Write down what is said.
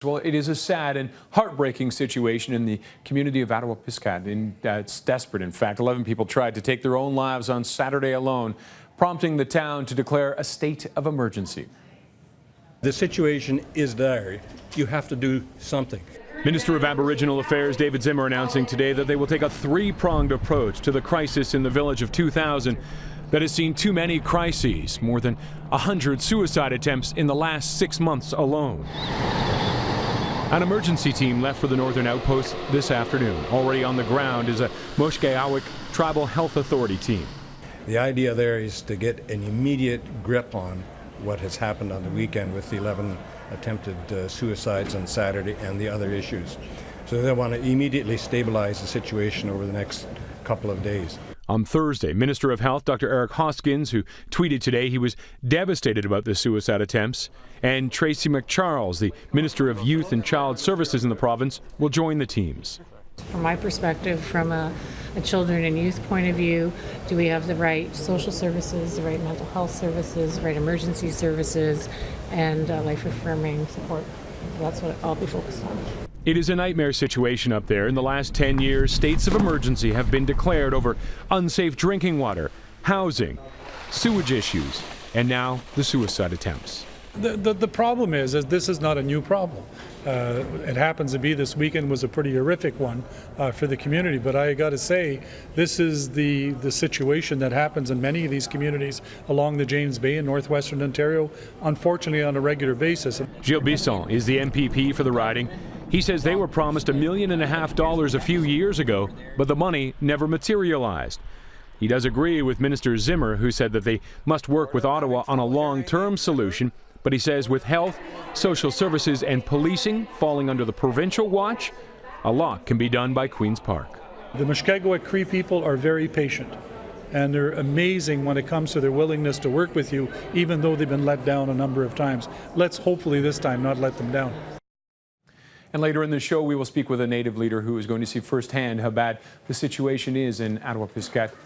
Well, it is a sad and heartbreaking situation in the community of Attawapiskat. It's desperate, in fact. 11 people tried to take their own lives on Saturday alone, prompting the town to declare a state of emergency. The situation is dire. You have to do something. Minister of Aboriginal Affairs David Zimmer announcing today that they will take a three-pronged approach to the crisis in the village of 2000 that has seen too many crises, more than 100 suicide attempts in the last 6 months alone. An emergency team left for the northern outpost this afternoon. Already on the ground is a Attawapiskat Tribal Health Authority team. The idea there is to get an immediate grip on what has happened on the weekend with the 11 attempted suicides on Saturday and the other issues. So they want to immediately stabilize the situation over the next couple of days. On Thursday, Minister of Health Dr. Eric Hoskins, who tweeted today he was devastated about the suicide attempts, and Tracy McCharles, the Minister of Youth and Child Services in the province, will join the teams. From my perspective, from a children and youth point of view, do we have the right social services, the right mental health services, the right emergency services, and life-affirming support? That's what I'll be focused on. It is a nightmare situation up there. In the last 10 years, states of emergency have been declared over unsafe drinking water, housing, sewage issues, and now the suicide attempts. The problem is this is not a new problem. It happens to be this weekend was a pretty horrific one for the community, but I got to say, this is the situation that happens in many of these communities along the James Bay in northwestern Ontario, unfortunately on a regular basis. Gilles Bisson is the MPP for the riding. He says they were promised $1.5 million a few years ago, but the money never materialized. He does agree with Minister Zimmer, who said that they must work with Ottawa on a long-term solution, but he says with health, social services and policing falling under the provincial watch, a lot can be done by Queen's Park. The Mushkegowuk Cree people are very patient, and they're amazing when it comes to their willingness to work with you, even though they've been let down a number of times. Let's hopefully this time not let them down. And later in the show, we will speak with a Native leader who is going to see firsthand how bad the situation is in Attawapiskat.